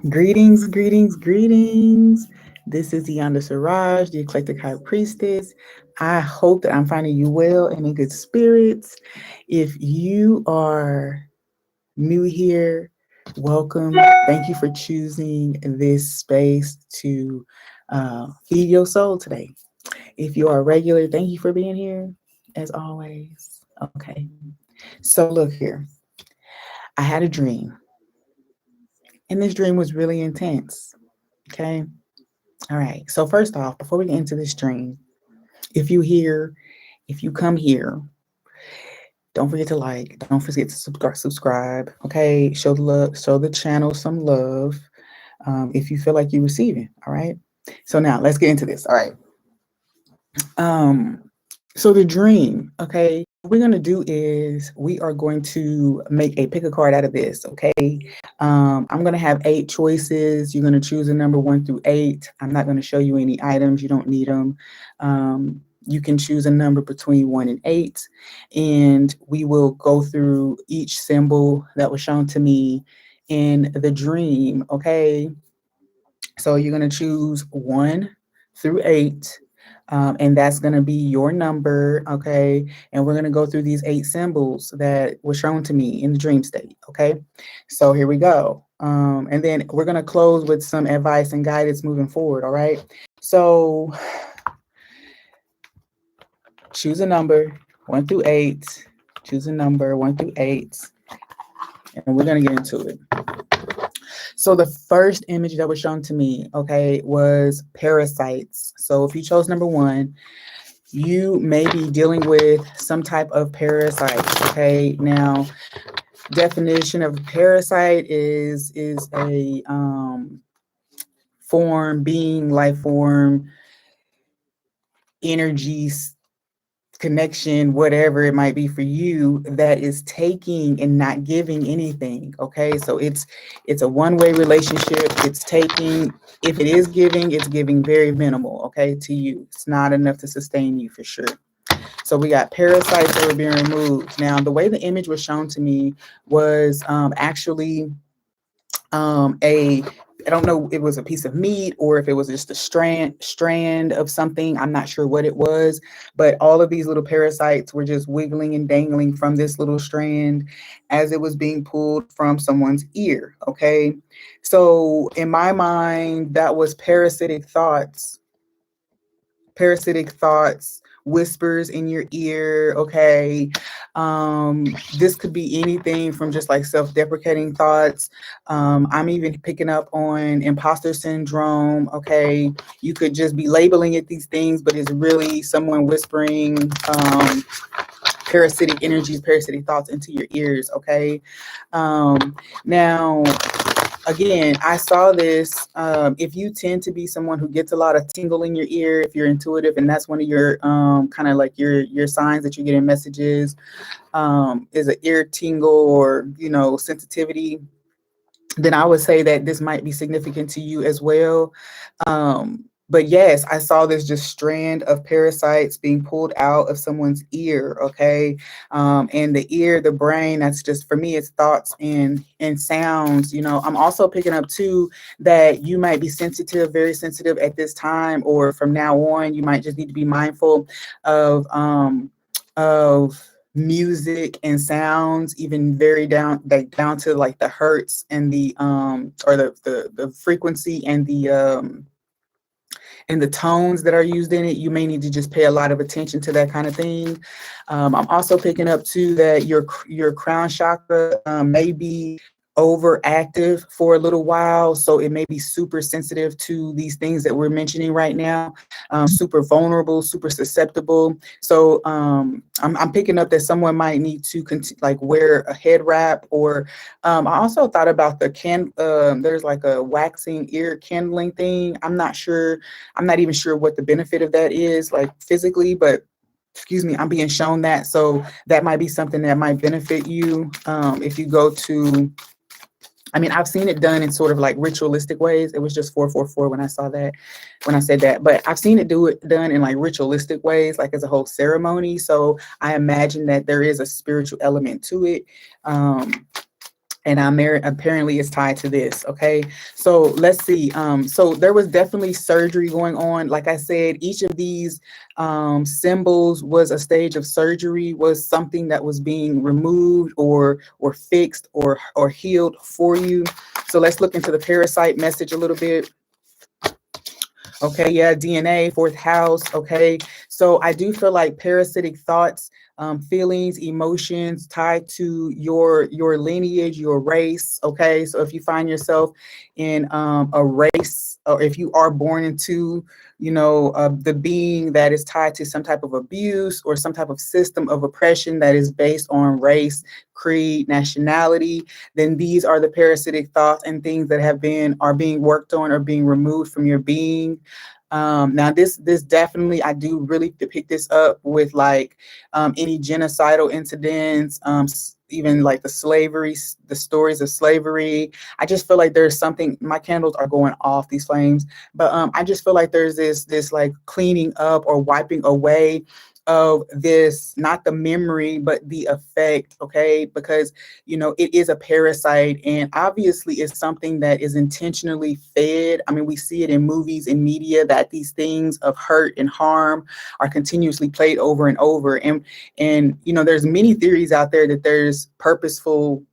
Greetings, greetings, greetings. This is Iyanda Siraj, the Eclectic High Priestess. I hope that I'm finding you well and in good spirits. If you are new here, welcome. Thank you for choosing this space to feed your soul today. If you are regular, thank you for being here as always. Okay. So, look here. I had a dream, and this dream was really intense. Okay. All right. So first off, before we get into this stream, if you here, if you come here, don't forget to like, don't forget to subscribe. Okay. Show the love, show the channel some love. If you feel like you're receiving. All right. So now let's get into this. All right. Um, so the dream, okay. What we're gonna do is we are going to make a pick a card out of this, okay? I'm gonna have 8 choices. You're gonna choose a number 1 through 8. I'm not gonna show you any items. You don't need them. You can choose a number between 1 and 8, and we will go through each symbol that was shown to me in the dream, okay? So you're going to choose 1 through 8, and that's going to be your number, okay? And we're going to go through these 8 symbols that were shown to me in the dream state, okay? So here we go. And then we're going to close with some advice and guidance moving forward, all right? So choose a number 1 through 8, choose a number 1 through 8, and we're going to get into it. So the first image that was shown to me, okay, was parasites. So if you chose number 1, you may be dealing with some type of parasite. Okay, now definition of parasite is a form, being, life form, energy, connection, whatever it might be for you, that is taking and not giving anything. Okay, so it's a one-way relationship. It's taking. If it is giving, it's giving very minimal, okay, to you. It's not enough to sustain you for sure. So we got parasites that were being removed. Now the way the image was shown to me was actually a, I don't know, it was a piece of meat or if it was just a strand of something. I'm not sure what it was, but all of these little parasites were just wiggling and dangling from this little strand as it was being pulled from someone's ear. Okay, so in my mind, that was parasitic thoughts, whispers in your ear. Okay, this could be anything from just like self-deprecating thoughts. I'm even picking up on imposter syndrome. Okay, you could just be labeling it these things, but it's really someone whispering parasitic energies, parasitic thoughts into your ears. Okay, now again, I saw this. If you tend to be someone who gets a lot of tingle in your ear, if you're intuitive, and that's one of your kind of like your signs that you're getting messages, is an ear tingle or sensitivity, then I would say that this might be significant to you as well. But yes, I saw this just strand of parasites being pulled out of someone's ear. Okay, and the ear, the brain. That's just for me. It's thoughts and sounds. I'm also picking up too that you might be sensitive, very sensitive at this time, or from now on, you might just need to be mindful of music and sounds, even very down to like the hertz and the or the frequency and the tones that are used in it. You may need to just pay a lot of attention to that kind of thing. I'm also picking up too that your crown chakra may be overactive for a little while, so it may be super sensitive to these things that we're mentioning right now. Super vulnerable, super susceptible. So I'm picking up that someone might need to like wear a head wrap, or I also thought about there's like a waxing ear kindling thing. I'm not sure. I'm not even sure what the benefit of that is, like physically, but excuse me, I'm being shown that. So that might be something that might benefit you if you go to. I mean, I've seen it done in sort of like ritualistic ways. It was just 444 when I saw that, when I said that. But I've seen it done in like ritualistic ways, like as a whole ceremony. So I imagine that there is a spiritual element to it. and I'm married. Apparently, it's tied to this. Okay, so let's see. So there was definitely surgery going on. Like I said, each of these symbols was a stage of surgery, was something that was being removed or fixed or healed for you. So let's look into the parasite message a little bit. Okay, yeah, DNA, fourth house. Okay, so I do feel like parasitic thoughts, feelings, emotions tied to your lineage, your race. Okay, so if you find yourself in a race, or if you are born into, the being that is tied to some type of abuse or some type of system of oppression that is based on race, creed, nationality, then these are the parasitic thoughts and things that are being worked on or being removed from your being. Now this definitely, I do really pick this up with like any genocidal incidents, even like the stories of slavery. I just feel like there's something. My candles are going off, these flames, but I just feel like there's this like cleaning up or wiping away of this, not the memory but the effect. Okay, because it is a parasite, and obviously it's something that is intentionally fed. I mean, we see it in movies and media that these things of hurt and harm are continuously played over and over. And there's many theories out there that there's purposeful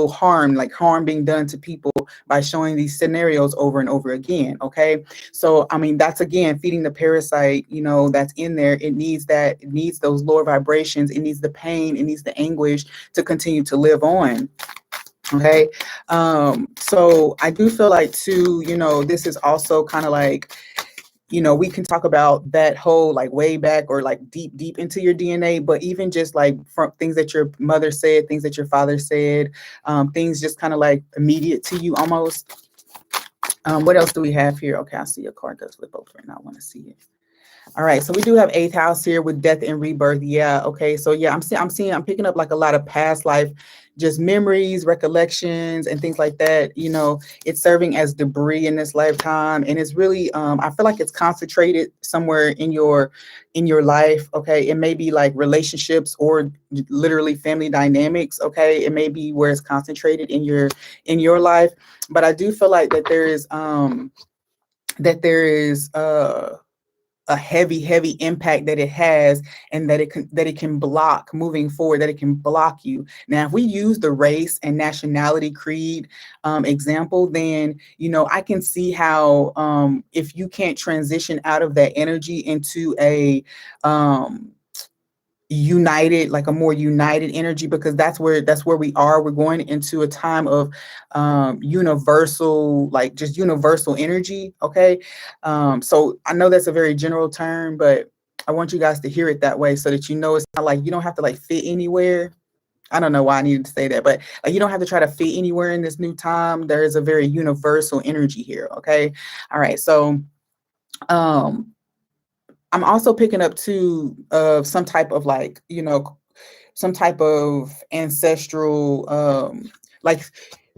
harm, like harm being done to people by showing these scenarios over and over again. Okay, so I mean, that's again feeding the parasite, that's in there. It needs those lower vibrations, it needs the pain, it needs the anguish to continue to live on. Okay, so I do feel like too, this is also kind of like, we can talk about that whole like way back or like deep into your DNA, but even just like from things that your mother said, things that your father said, things just kind of like immediate to you almost. What else do we have here? Okay, I see a card does flip over and I want to see it. All right, so we do have eighth house here with death and rebirth. Yeah, okay. So yeah, I'm picking up like a lot of past life, just memories, recollections, and things like that. It's serving as debris in this lifetime, and it's really, I feel like it's concentrated somewhere in your life. Okay, it may be like relationships or literally family dynamics. Okay, it may be where it's concentrated in your life, but I do feel like that there is a heavy impact that it has, and that it can block moving forward, that it can block you. Now, if we use the race and nationality creed example, then I can see how, if you can't transition out of that energy into a united, like a more united energy, because that's where we are. We're going into a time of universal, like just universal energy. Okay, so I know that's a very general term, but I want you guys to hear it that way, so that it's not like you don't have to like fit anywhere. I don't know why I needed to say that, but like, you don't have to try to fit anywhere in this new time. There is a very universal energy here. Okay, all right, so um I'm also picking up too of some type of like, some type of ancestral, like,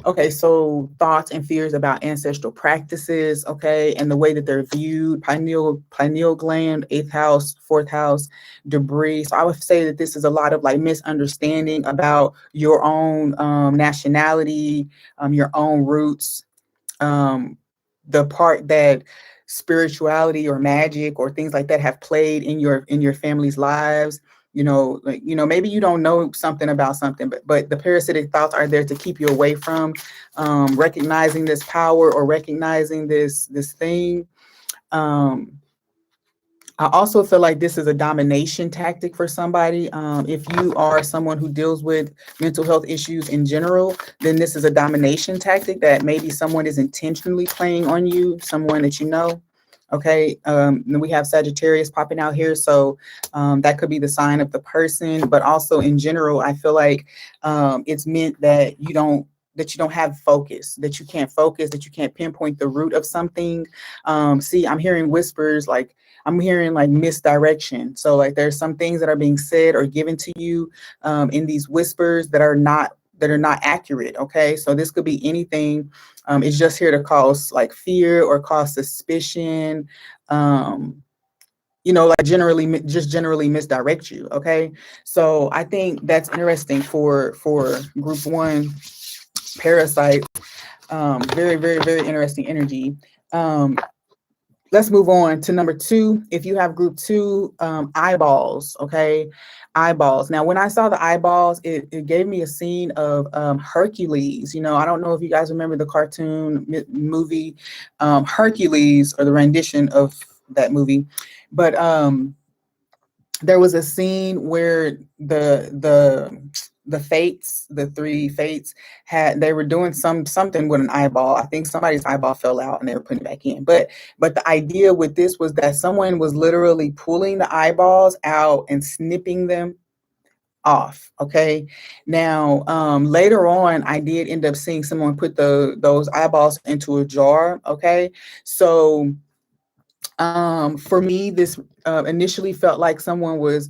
okay, so thoughts and fears about ancestral practices. Okay, and the way that they're viewed, pineal gland, eighth house, fourth house, debris. So I would say that this is a lot of like misunderstanding about your own nationality, your own roots, um, the part that spirituality or magic or things like that have played in your family's lives. Like, maybe you don't know something about something, but the parasitic thoughts are there to keep you away from recognizing this power or recognizing this thing. um I also feel like this is a domination tactic for somebody. If you are someone who deals with mental health issues in general, then this is a domination tactic that maybe someone is intentionally playing on you, someone that you know. Okay, then we have Sagittarius popping out here, so that could be the sign of the person. But also in general, I feel like it's meant that you don't have focus, that you can't focus, that you can't pinpoint the root of something. See, I'm hearing whispers, like I'm hearing like misdirection. So like there's some things that are being said or given to you in these whispers that are not accurate. Okay, so this could be anything. It's just here to cause like fear or cause suspicion. Um, like generally misdirect you. Okay, so I think that's interesting for group one. Parasite. Very, very, very interesting energy. Um, let's move on to number two. If you have group two, eyeballs, okay? Eyeballs. Now, when I saw the eyeballs, it gave me a scene of Hercules. You know, I don't know if you guys remember the cartoon movie Hercules, or the rendition of that movie, but there was a scene where the fates, the three fates, they were doing something with an eyeball. I think somebody's eyeball fell out and they were putting it back in. But the idea with this was that someone was literally pulling the eyeballs out and snipping them off. Okay. Now, later on, I did end up seeing someone put those eyeballs into a jar. Okay. So for me, this initially felt like someone was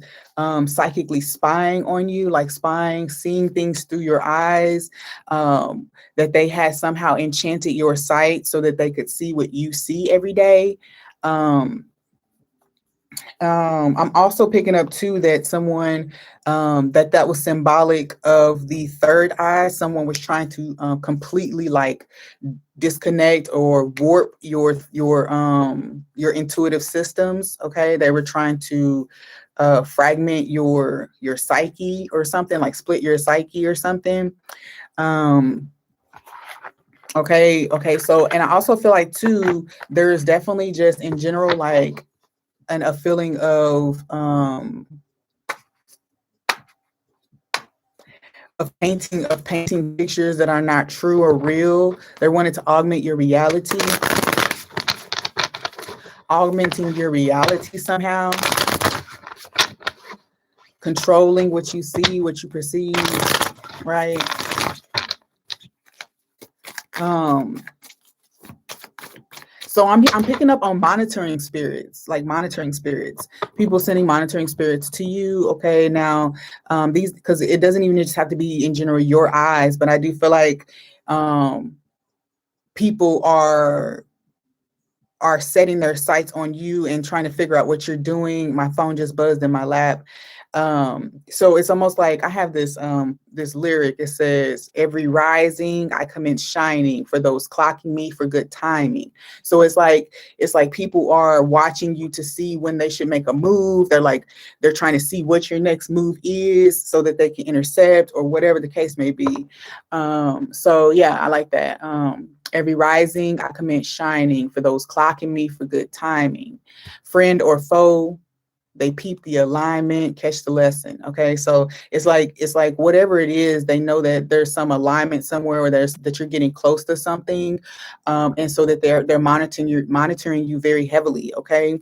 psychically spying on you, like spying, seeing things through your eyes, that they had somehow enchanted your sight so that they could see what you see every day. Um, I'm also picking up too that someone that was symbolic of the third eye. Someone was trying to completely like disconnect or warp your intuitive systems. Okay, they were trying to fragment your psyche or something, like split your psyche or something. Um, okay. So, and I also feel like too, there's definitely just in general like a feeling of painting pictures that are not true or real. They wanted to augmenting your reality somehow, controlling what you see, what you perceive, right? Um, so I'm picking up on monitoring spirits, like monitoring spirits, people sending monitoring spirits to you. Okay, now these, because it doesn't even just have to be in general your eyes, but I do feel like people are setting their sights on you and trying to figure out what you're doing. My phone just buzzed in my lap. So it's almost like I have this lyric. It says, "Every rising I commence shining, for those clocking me for good timing." So it's like people are watching you to see when they should make a move. They're trying to see what your next move is so that they can intercept or whatever the case may be. So yeah, I like that. Every rising I commence shining, for those clocking me for good timing. Friend or foe, they peep the alignment, catch the lesson. Okay, so it's like whatever it is, they know that there's some alignment somewhere, or that you're getting close to something, and so that they're monitoring you very heavily. Okay,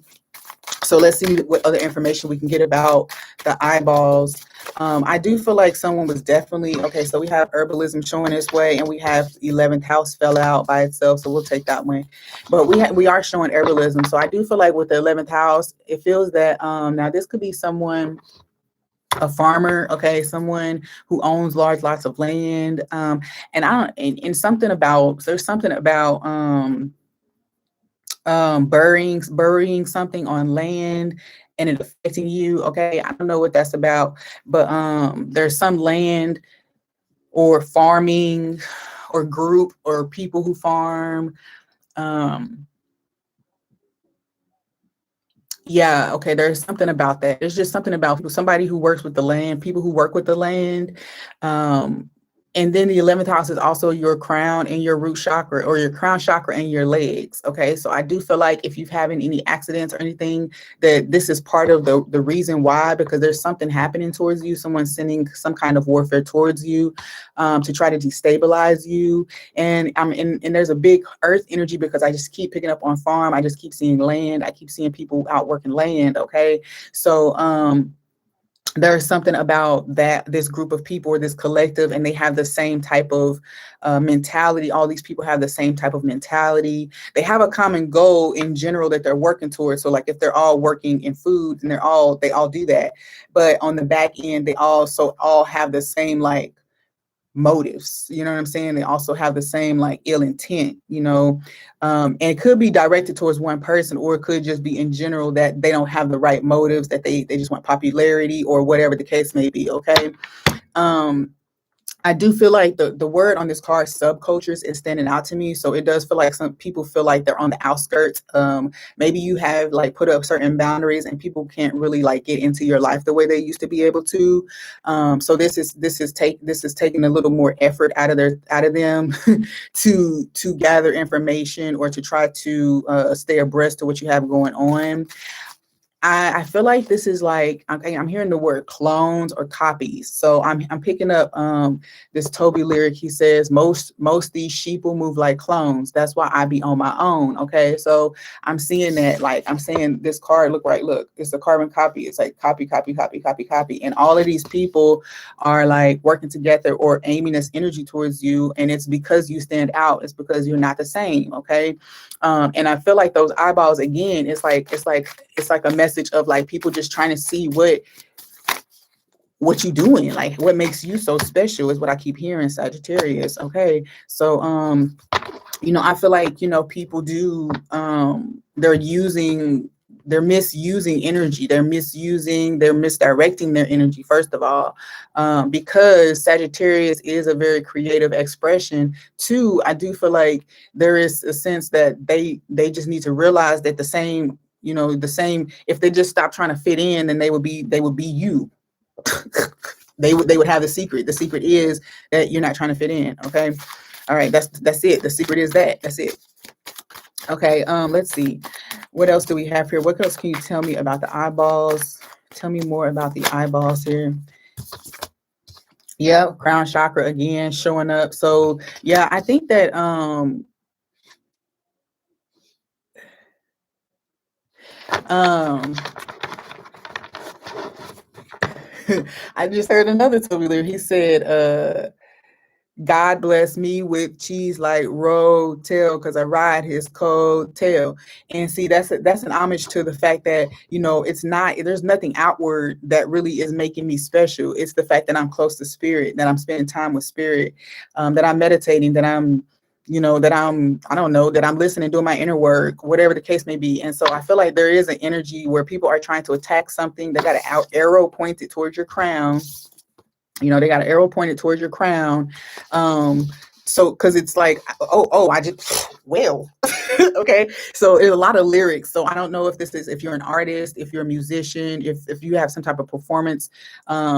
so let's see what other information we can get about the eyeballs. I do feel like someone was definitely, okay, so we have herbalism showing this way, and we have 11th house fell out by itself, so we'll take that one. But we are showing herbalism. So I do feel like with the 11th house, it feels that now this could be someone, a farmer, okay, someone who owns large lots of land. And I don't, and something about, there's something about burying something on land and it affecting you. Okay, I don't know what that's about, but there's some land or farming or group or people who farm. um yeah, okay, there's something about that. There's just something about people, somebody who works with the land, people who work with the land. um And then the 11th house is also your crown and your root chakra, or your crown chakra and your legs. Okay. So I do feel like if you've having any accidents or anything, that this is part of the reason why, because there's something happening towards you. Someone's sending some kind of warfare towards you, to try to destabilize you. And there's a big earth energy, because I just keep picking up on farm. I just keep seeing land. I keep seeing people out working land. Okay. So, there's something about that, this group of people or this collective, and they have the same type of mentality. All these people have the same type of mentality. They have a common goal in general that they're working towards. So like if they're all working in food, and they all do that, but on the back end, they also all have the same like motives. You know what I'm saying? They also have the same like ill intent, and it could be directed towards one person, or it could just be in general that they don't have the right motives, that they just want popularity or whatever the case may be. Okay. um I do feel like the word on this card, subcultures, is standing out to me. So it does feel like some people feel like they're on the outskirts. Maybe you have like put up certain boundaries and people can't really like get into your life the way they used to be able to. So this is taking a little more effort out of them to gather information or to try to stay abreast to what you have going on. I feel like this is like I'm hearing the word clones or copies. So I'm picking up this Toby lyric. He says most these sheep will move like clones. That's why I be on my own. Okay, so I'm seeing that, like I'm saying this card. Look, it's a carbon copy. It's like copy, copy, copy, copy, copy, and all of these people are like working together or aiming this energy towards you, and it's because you stand out. It's because you're not the same. Okay, and I feel like those eyeballs again. It's like a message of like people just trying to see what you doing, like what makes you so special is what I keep hearing, Sagittarius. Okay, so I feel like people do they're misusing energy, they're misdirecting their energy, first of all, because Sagittarius is a very creative expression. Two, I do feel like there is a sense that they just need to realize that the same, if they just stop trying to fit in, then they would be you. They would have the secret. The secret is that you're not trying to fit in. Okay, all right, that's it. The secret is that's it. Okay, let's see. What else do we have here? What else can you tell me about the eyeballs? Tell me more about the eyeballs here. Yeah, crown chakra again showing up. So yeah, I think that I just heard another Toby lyric. He said, God bless me with cheese like road tail because I ride his cold tail. And see, that's an homage to the fact that, it's not, there's nothing outward that really is making me special. It's the fact that I'm close to spirit, that I'm spending time with spirit, that I'm meditating, that I'm, I don't know, that I'm listening, doing my inner work, whatever the case may be. And so I feel like there is an energy where people are trying to attack something. They got an arrow pointed towards your crown. They got an arrow pointed towards your crown. So because it's like, I just, well, okay. So there's a lot of lyrics. So I don't know if you're an artist, if you're a musician, if you have some type of performance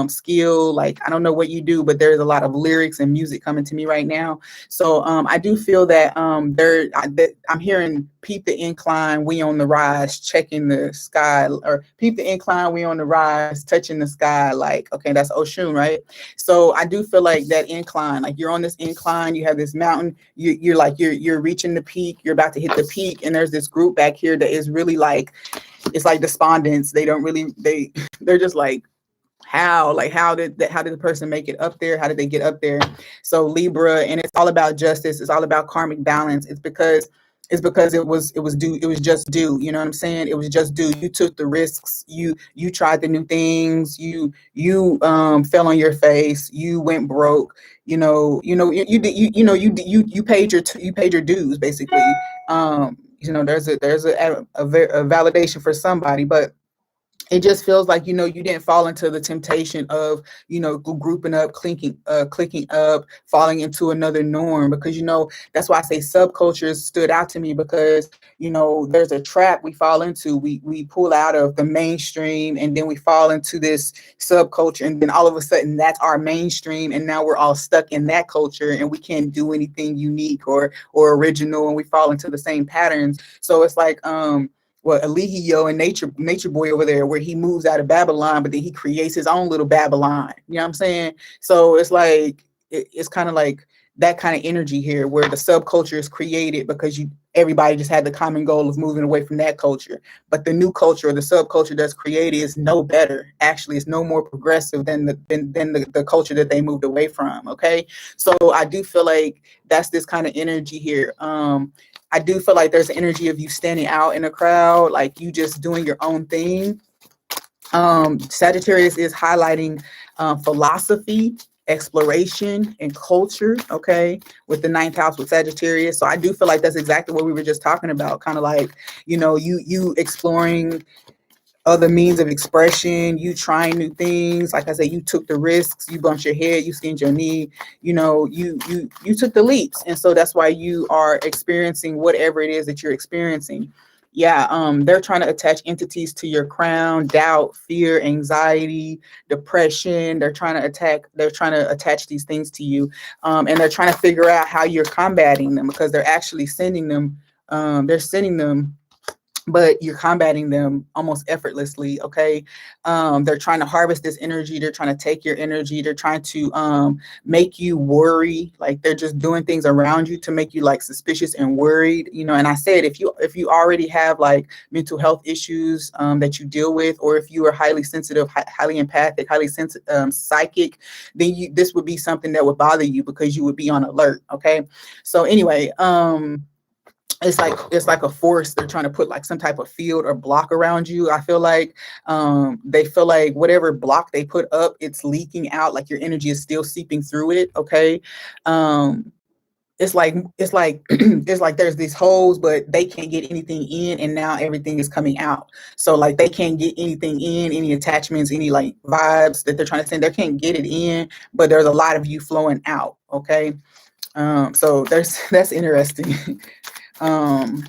skill, like I don't know what you do, but there's a lot of lyrics and music coming to me right now. So I do feel that I'm hearing peep the incline, we on the rise, checking the sky, or peep the incline, we on the rise, touching the sky. Like, okay, that's Oshun, right? So I do feel like that incline, like you're on this incline, you have this mountain, you're reaching the peak, you're about to hit the peak, and there's this group back here that is really like, it's like despondence. They're just like, how did the person make it up there? How did they get up there? So Libra, and it's all about justice, it's all about karmic balance. It's because it was due, it was just due. You know what I'm saying? It was just due. You took the risks, you tried the new things, you fell on your face, you went broke, you paid your dues, basically. There's a validation for somebody, but it just feels like, you didn't fall into the temptation of, grouping up, clicking up, falling into another norm, because, that's why I say subcultures stood out to me, because, there's a trap we fall into. We pull out of the mainstream, and then we fall into this subculture, and then all of a sudden that's our mainstream, and now we're all stuck in that culture, and we can't do anything unique or original, and we fall into the same patterns. So it's like, Eligio and Nature Boy over there, where he moves out of Babylon, but then he creates his own little Babylon. You know what I'm saying? So it's like, it's kind of like that kind of energy here, where the subculture is created because everybody just had the common goal of moving away from that culture. But the new culture, or the subculture that's created, is no better. Actually, it's no more progressive than the culture that they moved away from. Okay, so I do feel like that's this kind of energy here. I do feel like there's an energy of you standing out in a crowd, like you just doing your own thing. Sagittarius is highlighting philosophy, exploration, and culture, okay, with the 9th house with Sagittarius. So I do feel like that's exactly what we were just talking about, kind of like, you exploring other means of expression, you trying new things. Like I said, you took the risks, you bumped your head, you skinned your knee, you took the leaps. And so that's why you are experiencing whatever it is that you're experiencing. Yeah, they're trying to attach entities to your crown, doubt, fear, anxiety, depression. They're trying to attach these things to you. And they're trying to figure out how you're combating them, because they're actually sending them, they're sending them, but you're combating them almost effortlessly. Okay. They're trying to harvest this energy. They're trying to take your energy. They're trying to make you worry. Like, they're just doing things around you to make you like suspicious and worried. And I said, if you already have like mental health issues that you deal with, or if you are highly sensitive, highly empathic, highly sensitive, psychic, then this would be something that would bother you, because you would be on alert. Okay. So anyway, it's like a force. They're trying to put like some type of field or block around you. I feel like they feel like whatever block they put up, it's leaking out, like your energy is still seeping through it. Okay. It's like it's like there's these holes, but they can't get anything in, and now everything is coming out. So like they can't get anything in, any attachments, any like vibes that they're trying to send, they can't get it in, but there's a lot of you flowing out. Okay. So that's interesting. um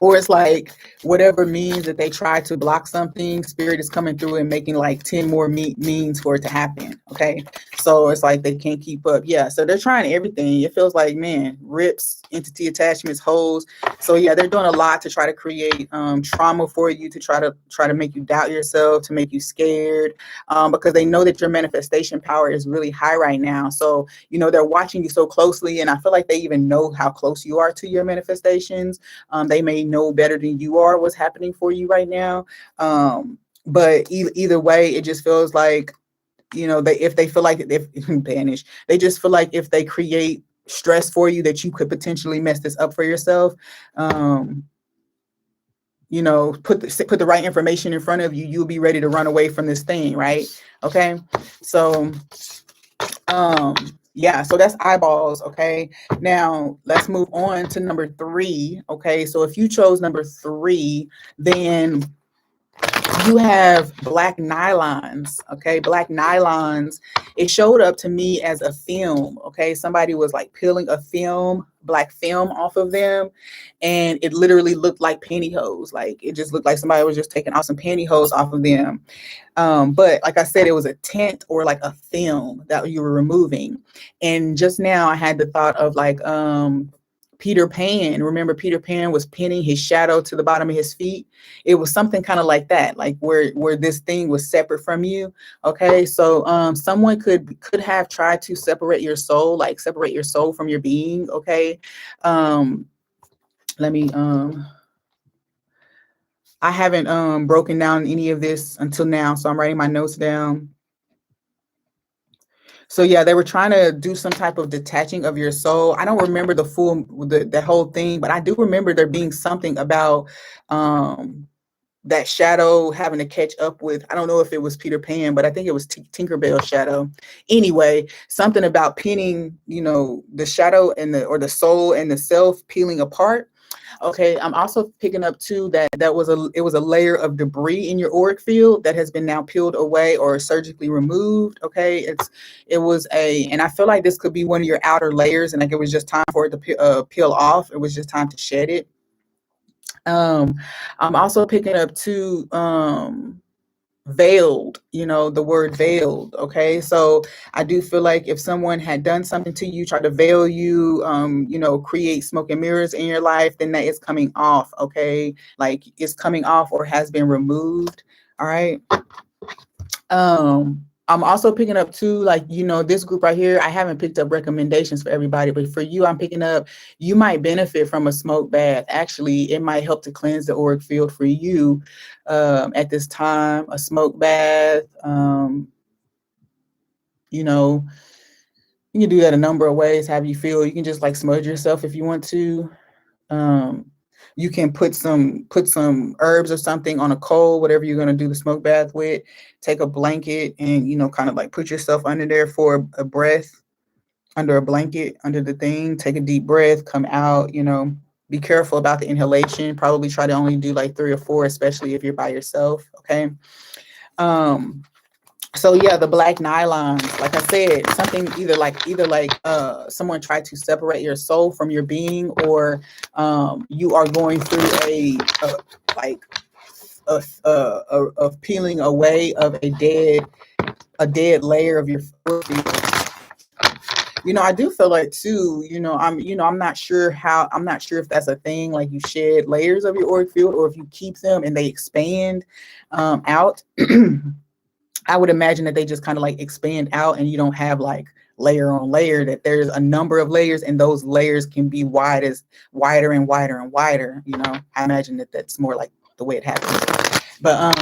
or it's like whatever means that they try to block something, spirit is coming through and making like 10 more means for it to happen. Okay. So it's like they can't keep up. Yeah. So they're trying everything. It feels like, man, rips, entity attachments, holes. So yeah, they're doing a lot to try to create trauma for you, to try to make you doubt yourself, to make you scared, because they know that your manifestation power is really high right now. So they're watching you so closely, and I feel like they even know how close you are to your manifestations. They may know better than you are what's happening for you right now. But either way, it just feels like, if they feel like, if banish, they just feel like if they create stress for you, that you could potentially mess this up for yourself. Put the right information in front of you, you'll be ready to run away from this thing, right? Okay. So yeah, so that's eyeballs. Okay, now let's move on to number 3. Okay, so if you chose number 3, then you have black nylons. Okay, black nylons, it showed up to me as a film. Okay, somebody was like peeling a black film off of them, and it literally looked like pantyhose. Like, it just looked like somebody was just taking off some pantyhose off of them. But like I said, it was a tint or like a film that you were removing. And just now I had the thought of like Peter Pan. Remember, Peter Pan was pinning his shadow to the bottom of his feet. It was something kind of like that, like where this thing was separate from you. Okay, so someone could have tried to separate your soul, like separate your soul from your being. Okay, let me I haven't broken down any of this until now, so I'm writing my notes down. So yeah, they were trying to do some type of detaching of your soul. I don't remember the whole thing, but I do remember there being something about that shadow having to catch up with, I don't know if it was Peter Pan, but I think it was Tinkerbell's shadow. Anyway, something about pinning, the shadow and the soul and the self peeling apart. Okay, I'm also picking up too that it was a layer of debris in your auric field that has been now peeled away or surgically removed. Okay, and I feel like this could be one of your outer layers, and like it was just time for it to peel off. It was just time to shed it. I'm also picking up too veiled, the word veiled. Okay, so I do feel like if someone had done something to you, tried to veil you, create smoke and mirrors in your life, then that is coming off. Okay, like it's coming off or has been removed. All right. I'm also picking up too, like, this group right here, I haven't picked up recommendations for everybody, but for you, I'm picking up, you might benefit from a smoke bath. Actually, it might help to cleanse the auric field for you at this time. A smoke bath, you can do that a number of ways, have you feel. You can just like smudge yourself if you want to. You can put some herbs or something on a coal, whatever you're going to do the smoke bath with. Take a blanket and kind of like put yourself under there for a breath, under a blanket, under the thing. Take a deep breath, come out. Be careful about the inhalation. Probably try to only do like 3 or 4, especially if you're by yourself. Okay. Um, so yeah, the black nylons, like I said, something either like someone tried to separate your soul from your being, or you are going through a like of peeling away of a dead layer of your field. I do feel like too, I'm not sure if that's a thing, like you shed layers of your auric field, or if you keep them and they expand out. I would imagine that they just kind of like expand out, and you don't have like layer on layer, that there's a number of layers, and those layers can be wider and wider and wider. I imagine that that's more like the way it happens. But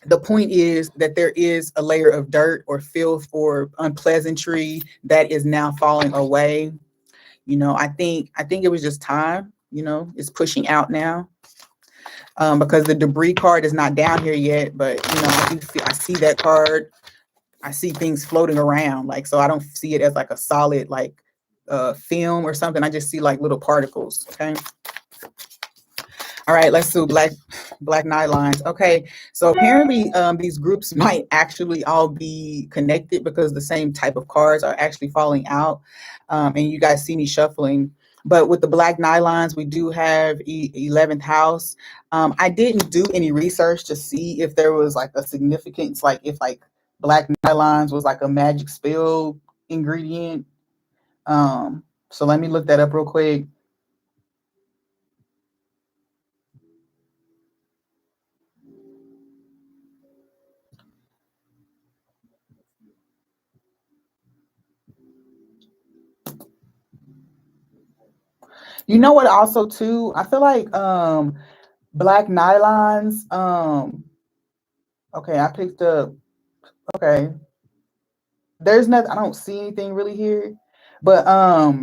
the point is that there is a layer of dirt or filth or unpleasantry that is now falling away. I think it was just time. It's pushing out now, because the debris card is not down here yet. But I see that card. I see things floating around, like, so I don't see it as like a solid like film or something. I just see like little particles. Okay. All right, let's do black nylons. Okay, so apparently these groups might actually all be connected, because the same type of cards are actually falling out, and you guys see me shuffling. But with the black nylons, we do have 11th house. I didn't do any research to see if there was like a significance, like if like black nylons was like a magic spell ingredient. So let me look that up real quick. You know what? Also, too, I feel like black nylons. Okay, I picked up. Okay, there's nothing. I don't see anything really here, but I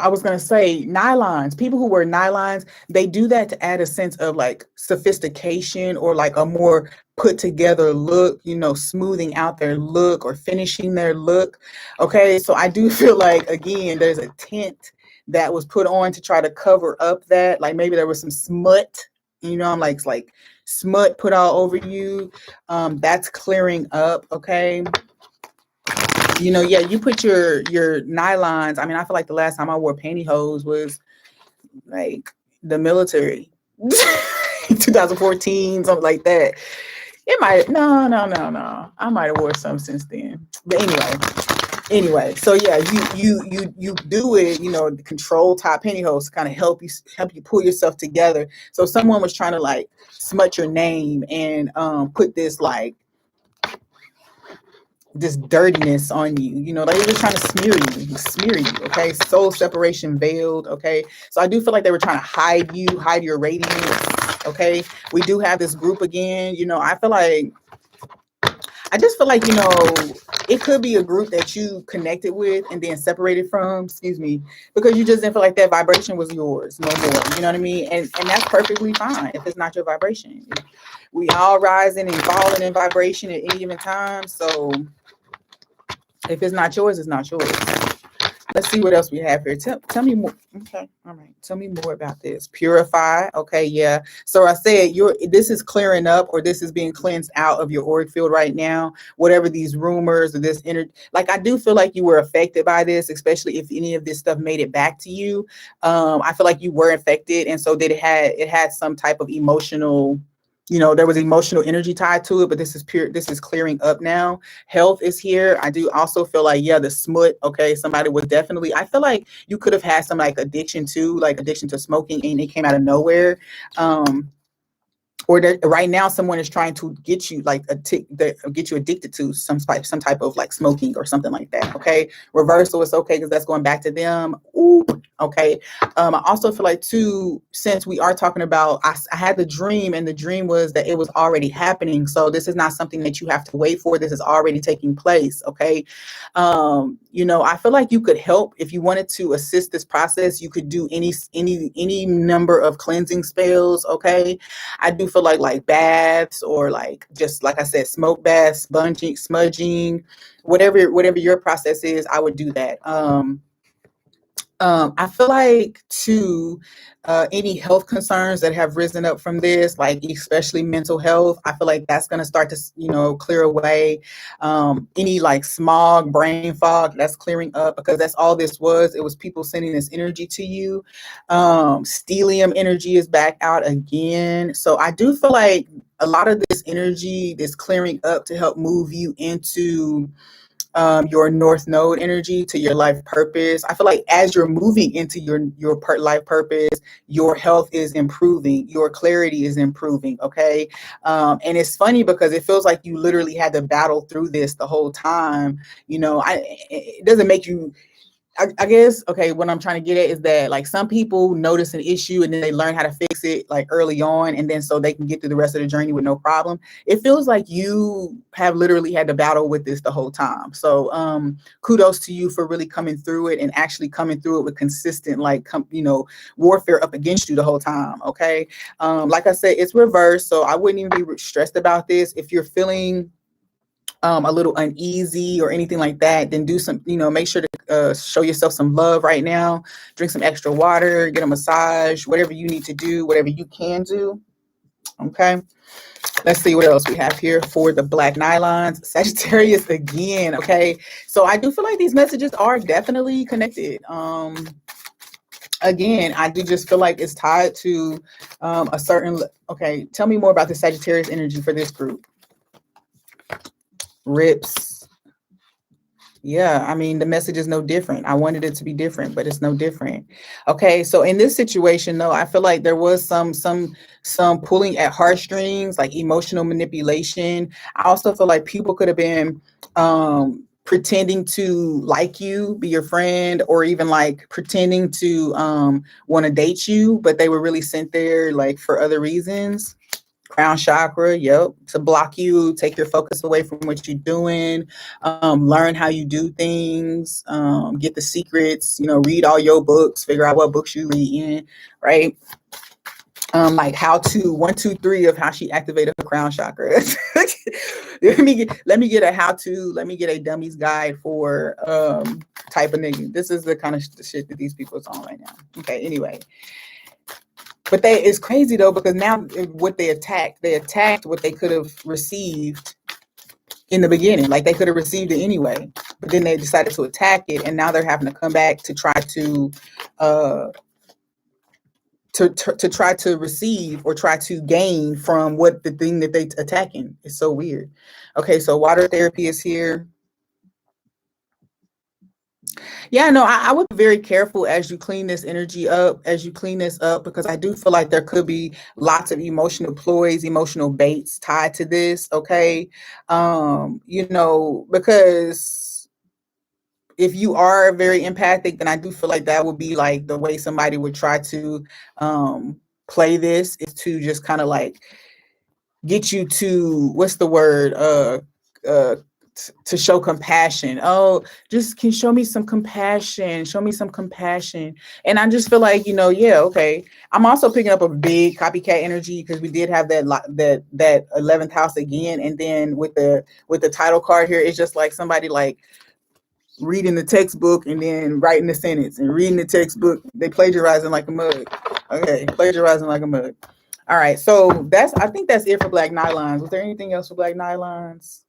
was gonna say nylons. People who wear nylons, they do that to add a sense of like sophistication, or like a more put together look. Smoothing out their look or finishing their look. Okay, so I do feel like, again, there's a tint that was put on to try to cover up that. Like maybe there was some smut. I'm like, it's like smut put all over you. That's clearing up. Okay. Yeah, you put your nylons. I mean, I feel like the last time I wore pantyhose was like the military, 2014, something like that. It might, no, no, no, no. I might have wore some since then. But anyway. So yeah, you do it. The control top pantyhose to kind of help you pull yourself together. So someone was trying to like smut your name and put this dirtiness on you, like they're just trying to smear you. Okay, soul separation veiled. Okay, so I do feel like they were trying to hide your radiance. Okay, we do have this group again. I just feel like it could be a group that you connected with and then separated from, excuse me, because you just didn't feel like that vibration was yours no more. You know what I mean? And that's perfectly fine if it's not your vibration. We all rising and falling in vibration at any given time. So if it's not yours, it's not yours. Let's see what else we have here. Tell me more. Okay, all right. Tell me more about this. Purify. Okay, yeah. So I said this is clearing up, or this is being cleansed out of your auric field right now. Whatever these rumors or this like, I do feel like you were affected by this, especially if any of this stuff made it back to you. I feel like you were affected, and so that it had some type of emotional. There was emotional energy tied to it, but this is clearing up now. Health is here. I do also feel like, yeah, the smut. Okay, somebody was definitely, I feel like you could have had some like addiction to smoking, and it came out of nowhere. Or that right now someone is trying to get you like get you addicted to some type of like smoking or something like that. Okay, reversal is okay because that's going back to them. Ooh, okay. I also feel like too, since we are talking about, I had the dream, and the dream was that it was already happening. So this is not something that you have to wait for. This is already taking place. Okay. I feel like you could help if you wanted to assist this process. You could do any number of cleansing spells. Okay. I do feel like baths, or like, just like I said, smoke baths, sponging, smudging, whatever your process is, I would do that. I feel like too, any health concerns that have risen up from this, like especially mental health, I feel like that's going to start to, clear away. Any like smog, brain fog, that's clearing up because that's all this was. It was people sending this energy to you. Stellium energy is back out again. So I do feel like a lot of this energy, this clearing up to help move you into your north node energy to your life purpose. I feel like as you're moving into your life purpose, your health is improving, your clarity is improving. Okay, and it's funny because it feels like you literally had to battle through this the whole time. It doesn't make you. I guess, okay, what I'm trying to get at is that like some people notice an issue and then they learn how to fix it like early on, and then so they can get through the rest of the journey with no problem. It feels like you have literally had to battle with this the whole time. So kudos to you for really coming through it and actually coming through it with consistent warfare up against you the whole time. Okay. Like I said, it's reversed, so I wouldn't even be stressed about this. If you're feeling a little uneasy or anything like that, then do some, make sure to show yourself some love right now. Drink some extra water, get a massage, whatever you need to do, whatever you can do. Okay. Let's see what else we have here for the black nylons. Sagittarius again. Okay. So I do feel like these messages are definitely connected. Again, I do just feel like it's tied to a certain, okay, tell me more about the Sagittarius energy for this group. Rips. Yeah, I mean, the message is no different. I wanted it to be different, but it's no different. Okay, so in this situation, though, I feel like there was some pulling at heartstrings, like emotional manipulation. I also feel like people could have been pretending to like you, be your friend, or even like pretending to want to date you, but they were really sent there like for other reasons. Crown chakra, yep, to block you, take your focus away from what you're doing, learn how you do things, get the secrets, read all your books, figure out what books you read in, right? Like how to 1, 2, 3 of how she activated her crown chakra. let me get a how to, let me get a dummy's guide for type of nigga. This is the kind of shit that these people are on right now. Okay, anyway. But it's crazy though, because now what they attacked what they could have received in the beginning. Like they could have received it anyway, but then they decided to attack it, and now they're having to come back to try to try to receive or try to gain from what the thing that they attacking. It's so weird. Okay, so water therapy is here. Yeah, no, I would be very careful as you clean this energy up, as you clean this up, because I do feel like there could be lots of emotional ploys, emotional baits tied to this. Okay. Because if you are very empathic, then I do feel like that would be like the way somebody would try to play this, is to just kind of like get you to, what's the word? Uh to show compassion. Oh, just can show me some compassion. Show me some compassion. And I just feel like, yeah, okay. I'm also picking up a big copycat energy because we did have that 11th house again. And then with the title card here, it's just like somebody like reading the textbook and then writing the sentence and reading the textbook. They plagiarizing like a mug. Okay, plagiarizing like a mug. All right, so I think that's it for black nylons. Was there anything else for black nylons?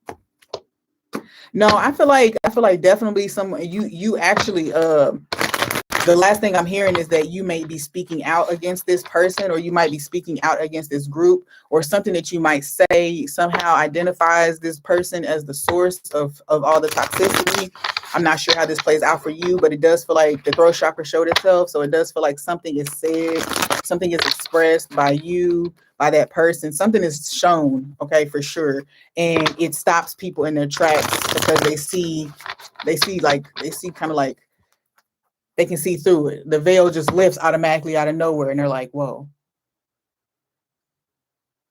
No, I feel like definitely you actually the last thing I'm hearing is that you may be speaking out against this person, or you might be speaking out against this group, or something that you might say somehow identifies this person as the source of all the toxicity. I'm not sure how this plays out for you, but it does feel like the throat chakra showed itself. So it does feel like something is said, something is expressed by you, by that person, something is shown, okay, for sure. And it stops people in their tracks because they see kind of like, they can see through it. The veil just lifts automatically out of nowhere, and they're like, whoa.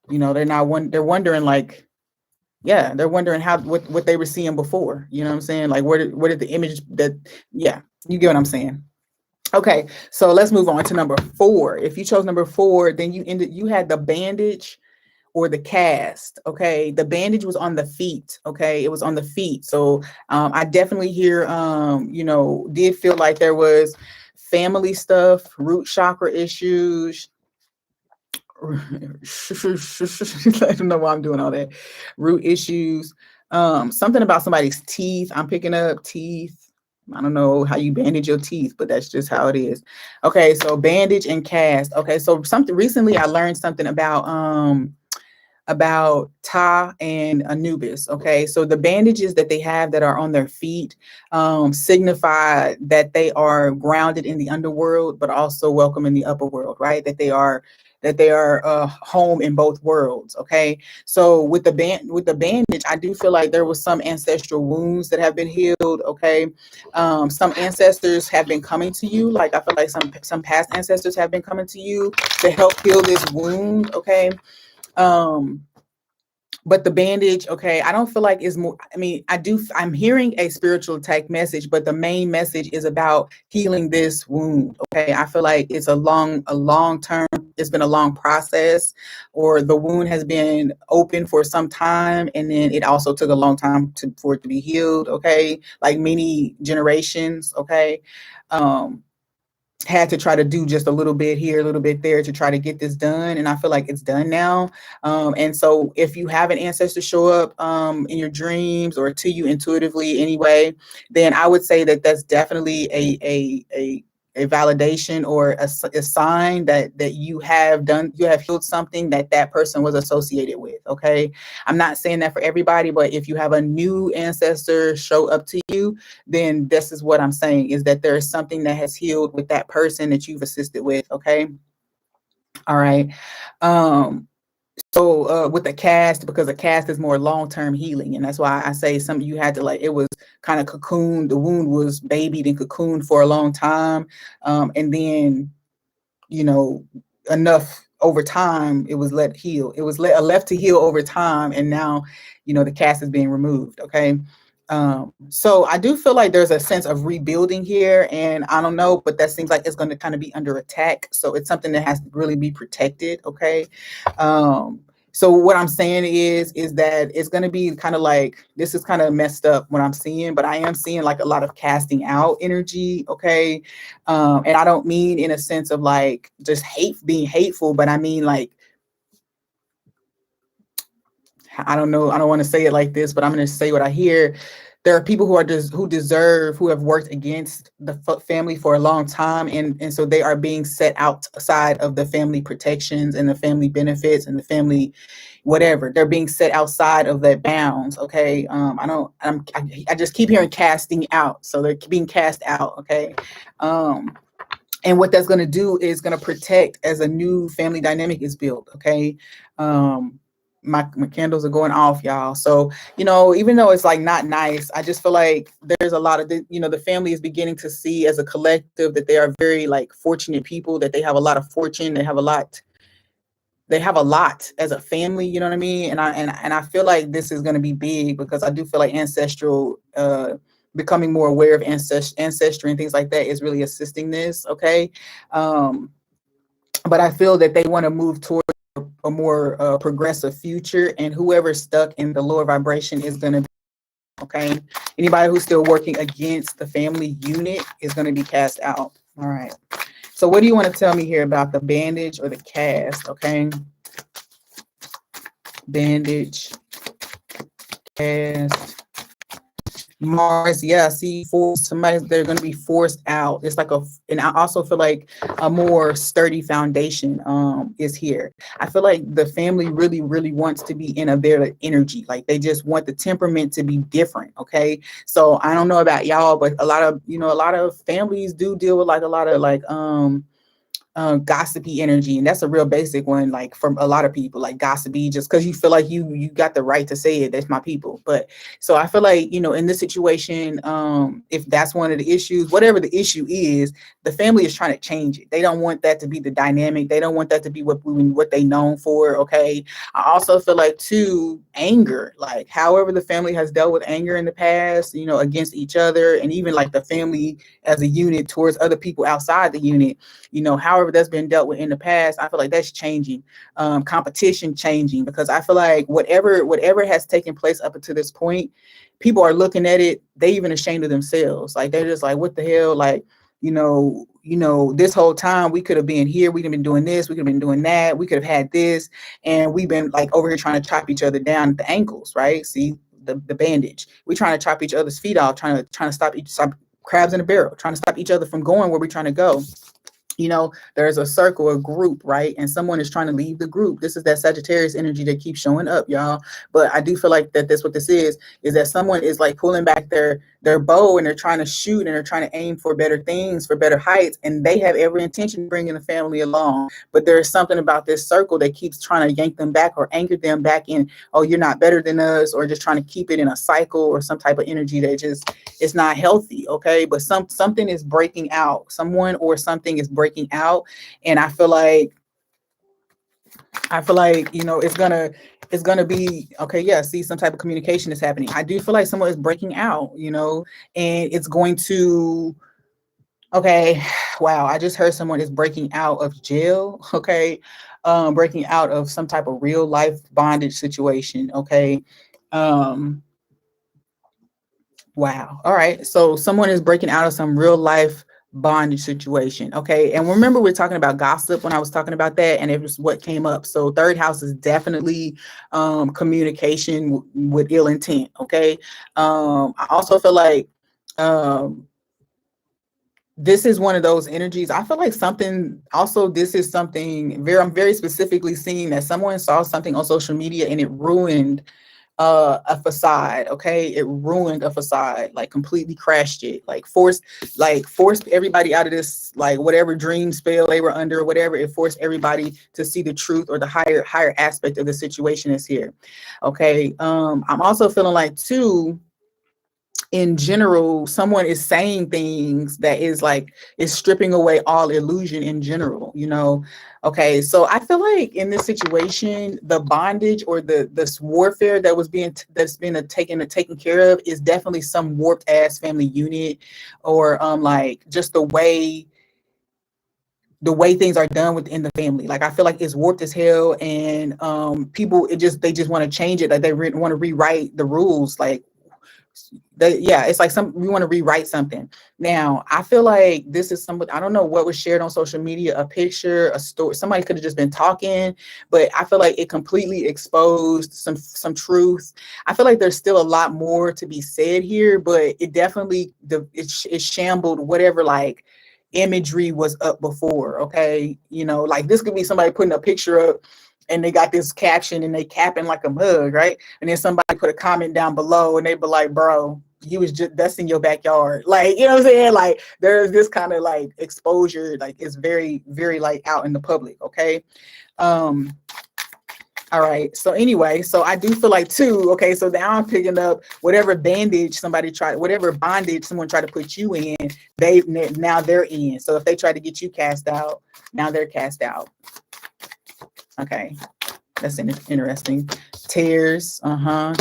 They're wondering like, yeah, they're wondering what they were seeing before. You know what I'm saying? Like, where did the image that, yeah, you get what I'm saying? Okay, so let's move on to number 4. If you chose number 4, then you had the bandage or the cast. Okay, the bandage was on the feet. Okay, it was on the feet. So I definitely here did feel like there was family stuff, root chakra issues. I don't know why I'm doing all that. Root issues. Something about somebody's teeth. I'm picking up teeth. I don't know how you bandage your teeth, but that's just how it is. Okay, so bandage and cast. Okay, so something recently I learned something about Ta and Anubis. Okay, so the bandages that they have that are on their feet signify that they are grounded in the underworld, but also welcome in the upper world, right? That they are home in both worlds. Okay, so with the bandage, I do feel like there was some ancestral wounds that have been healed. Okay, some ancestors have been coming to you. Like I feel like some past ancestors have been coming to you to help heal this wound. Okay, um but the bandage, okay, I don't feel like is more. I mean, I'm hearing a spiritual attack message, but the main message is about healing this wound. Okay, I feel like it's a long term. It's been a long process, or the wound has been open for some time, and then it also took a long time for it to be healed. Okay, like many generations. Okay, um had to try to do just a little bit here, a little bit there to try to get this done. And I feel like it's done now. And so if you have an ancestor show up in your dreams or to you intuitively anyway, then I would say that that's definitely a validation or a sign that you have healed something that person was associated with. Okay. I'm not saying that for everybody, but if you have a new ancestor show up to you, then this is what I'm saying, is that there is something that has healed with that person that you've assisted with. Okay. All right. Um, so with the cast, because the cast is more long-term healing. And that's why I say some you had to like, it was kind of cocooned. The wound was babied and cocooned for a long time. And then, you know, enough over time, it was let heal. It was left to heal over time. And now, the cast is being removed. Okay. So I do feel like there's a sense of rebuilding here, and I don't know, but that seems like it's going to kind of be under attack. So it's something that has to really be protected. Okay. Um, so what I'm saying is that it's going to be kind of like, this is kind of messed up what I'm seeing, but I am seeing like a lot of casting out energy. Okay. And I don't mean in a sense of like just being hateful, but I mean like, I don't know. I don't want to say it like this, but I'm going to say what I hear. There are people who have worked against the family for a long time, and so they are being set outside of the family protections and the family benefits and the family whatever. They're being set outside of that bounds. Okay. I just keep hearing casting out, so they're being cast out. Okay. And what that's going to do is going to protect as a new family dynamic is built. Okay. My candles are going off, y'all. So, even though it's like not nice, I just feel like there's a lot of the family is beginning to see as a collective that they are very like fortunate people, that they have a lot of fortune. They have a lot as a family, you know what I mean? And I feel like this is going to be big, because I do feel like ancestral, becoming more aware of ancestry and things like that is really assisting this. Okay. But I feel that they want to move towards a more progressive future, and whoever's stuck in the lower vibration is going to be okay. Anybody who's still working against the family unit is going to be cast out. All right. So what do you want to tell me here about the bandage or the cast? Okay. Bandage, cast. Mars, yeah, see, they're going to be forced out. It's like and I also feel like a more sturdy foundation is here. I feel like the family really, really wants to be in a better energy. Like they just want the temperament to be different. Okay. So I don't know about y'all, but a lot of families do deal with like a lot of like, gossipy energy, and that's a real basic one, like from a lot of people, like gossipy, just because you feel like you got the right to say it. That's my people. But so I feel like, in this situation, if that's one of the issues, whatever the issue is, the family is trying to change it. They don't want that to be the dynamic. They don't want that to be what they known for. Okay. I also feel like too, anger, like however the family has dealt with anger in the past, against each other, and even like the family as a unit towards other people outside the unit, however that's been dealt with in the past, I feel like that's changing. Competition changing, because I feel like whatever has taken place up until this point, people are looking at it, they even ashamed of themselves. Like they're just like, what the hell? Like, this whole time we could have been here, we could have been doing this, we could have been doing that, we could have had this, and we've been like over here trying to chop each other down at the ankles, right? See the bandage. We're trying to chop each other's feet off, trying to stop crabs in a barrel, trying to stop each other from going where we're trying to go. There's a circle, a group, right? And someone is trying to leave the group. This is that Sagittarius energy that keeps showing up, y'all. But I do feel like that's what this is that someone is like pulling back their bow, and they're trying to shoot, and they're trying to aim for better things, for better heights, and they have every intention of bringing the family along. But there's something about this circle that keeps trying to yank them back or anchor them back in, oh, you're not better than us, or just trying to keep it in a cycle or some type of energy that just is not healthy, okay? But something is breaking out. Someone or something is breaking out, and I feel like it's gonna be okay. Yeah, see, some type of communication is happening. I do feel like someone is breaking out, and it's going to. Okay, wow. I just heard someone is breaking out of jail. Okay, breaking out of some type of real life bondage situation. Okay, um, wow. All right. So someone is breaking out of some real life bondage situation. Okay. And remember, we're talking about gossip when I was talking about that, and it was what came up. So third house is definitely communication with ill intent. Okay. I also feel like this is one of those energies. I feel like this is something I'm very specifically seeing that someone saw something on social media and it ruined a facade. Okay, it ruined a facade, like completely crashed it, like forced everybody out of this, like whatever dream spell they were under or whatever. It forced everybody to see the truth or the higher aspect of the situation is here. Okay, I'm also feeling like too, in general, someone is saying things that is stripping away all illusion in general. Okay, so I feel like in this situation, the bondage or this warfare that's been taken care of is definitely some warped ass family unit, or like just the way things are done within the family. Like, I feel like it's warped as hell, and people, they just want to change it. Like, they want to rewrite the rules. Like, it's like we want to rewrite something. Now, I feel like this is somebody, I don't know what was shared on social media, a picture, a story. Somebody could have just been talking, but I feel like it completely exposed some truth. I feel like there's still a lot more to be said here, but it definitely it shambled whatever like imagery was up before. Okay, like this could be somebody putting a picture up and they got this caption and they capping like a mug, right? And then somebody put a comment down below and they be like, bro, that's in your backyard. Like, you know what I'm saying? Like, there's this kind of like exposure, like it's very, very like out in the public. Okay. All right. So anyway, so I do feel like too, okay, so now I'm picking up whatever bondage someone tried to put you in, now they're in. So if they try to get you cast out, now they're cast out. Okay, that's interesting. Tears,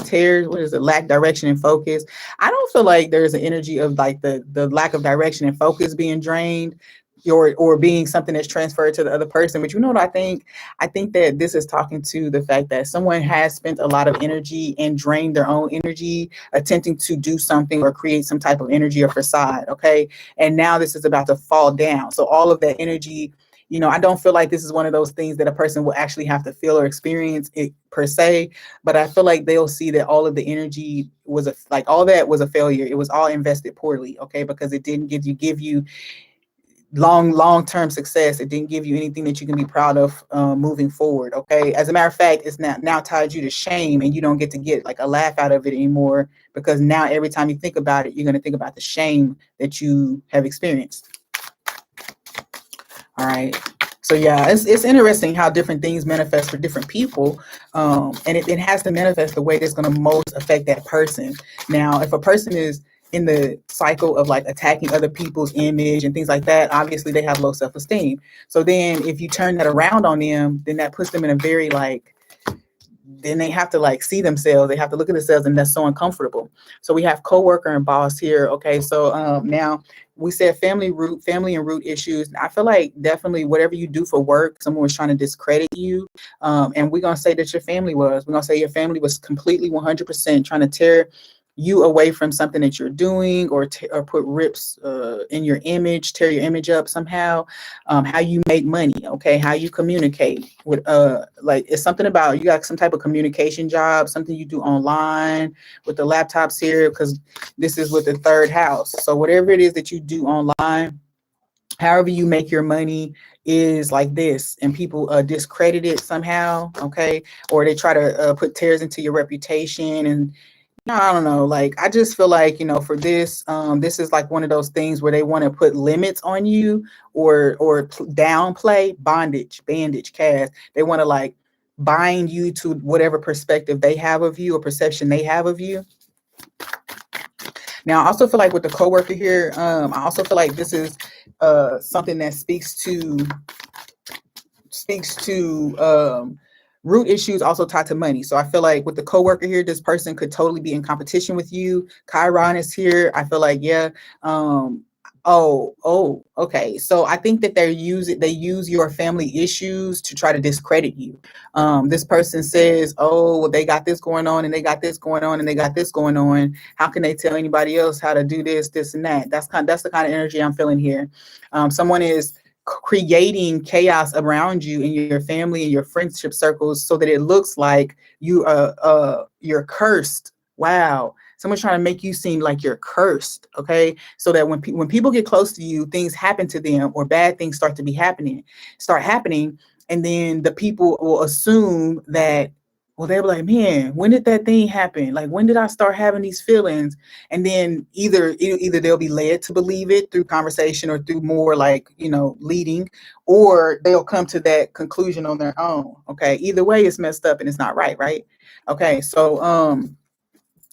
tears. What is it? Lack direction and focus. I don't feel like there's an energy of like the lack of direction and focus being drained, or being something that's transferred to the other person. But you know what I think? I think that this is talking to the fact that someone has spent a lot of energy and drained their own energy attempting to do something or create some type of energy or facade. Okay, and now this is about to fall down. So all of that energy. I don't feel like this is one of those things that a person will actually have to feel or experience it per se, but I feel like they'll see that all of the energy all that was a failure. It was all invested poorly, okay, because it didn't give you long-term success. It didn't give you anything that you can be proud of moving forward, okay? As a matter of fact, it's now tied you to shame, and you don't get like a laugh out of it anymore, because now every time you think about it, you're going to think about the shame that you have experienced. All right. So yeah, it's interesting how different things manifest for different people. And it has to manifest the way that's going to most affect that person. Now, if a person is in the cycle of like attacking other people's image and things like that, obviously they have low self-esteem. So then if you turn that around on them, then that puts them in a very then they have to like see themselves. They have to look at themselves, and that's so uncomfortable. So we have coworker and boss here. Okay, so now we said family and root issues. I feel like definitely whatever you do for work, someone was trying to discredit you, and we're gonna say that your family was. We're gonna say your family was completely 100% trying to tear you away from something that you're doing, or put rips in your image, tear your image up somehow. How you make money, okay, how you communicate with like, it's something about you got some type of communication job, something you do online with the laptops here, because this is with the third house. So whatever it is that you do online, however you make your money, is like this, and people discredit it somehow, okay, or they try to put tears into your reputation. And I don't know, like, I just feel like, for this, this is like one of those things where they want to put limits on you, or downplay bandage cast. They want to like bind you to whatever perspective they have of you, or perception they have of you. Now, I also feel like with the coworker here, I also feel like this is something that speaks to root issues also tied to money. So I feel like with the coworker here, this person could totally be in competition with you. Chiron is here. I feel like, yeah. Okay. So I think that they use your family issues to try to discredit you. This person says, oh, well, they got this going on, and they got this going on, and they got this going on. How can they tell anybody else how to do this, and that? That's the kind of energy I'm feeling here. Someone is creating chaos around you in your family and your friendship circles, so that it looks like you're cursed. Wow. Someone's trying to make you seem like you're cursed, okay? So that when people get close to you, things happen to them, or bad things start happening, and then the people will assume that, well, they'll be like, man, when did that thing happen? Like, when did I start having these feelings? And then either they'll be led to believe it through conversation, or through more like, leading, or they'll come to that conclusion on their own. Okay. Either way, it's messed up and it's not right. Right. Okay. So,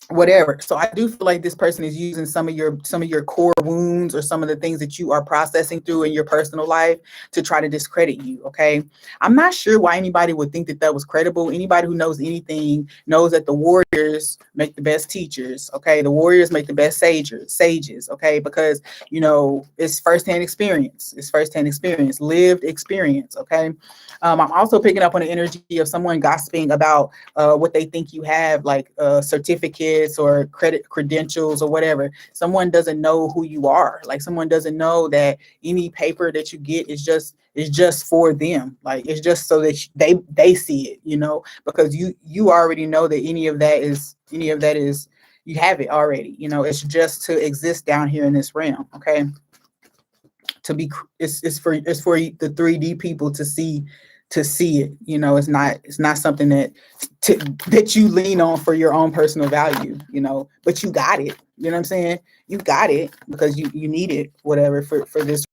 whatever. So I do feel like this person is using some of your core wounds, or some of the things that you are processing through in your personal life, to try to discredit you. Okay. I'm not sure why anybody would think that that was credible. Anybody who knows anything knows that the warriors make the best teachers. Okay. The warriors make the best sages. Okay. Because, it's firsthand experience. It's firsthand experience, lived experience. Okay. I'm also picking up on the energy of someone gossiping about what they think you have, like certificates or credentials or whatever. Someone doesn't know who you are. Like, someone doesn't know that any paper that you get is just for them. Like, it's just so that they see it, because you already know that any of that is you have it already. It's just to exist down here in this realm. Okay. It's for the 3D people to see it. It's not something that you lean on for your own personal value. But you got it. You know what I'm saying? You got it because you need it, whatever, for this,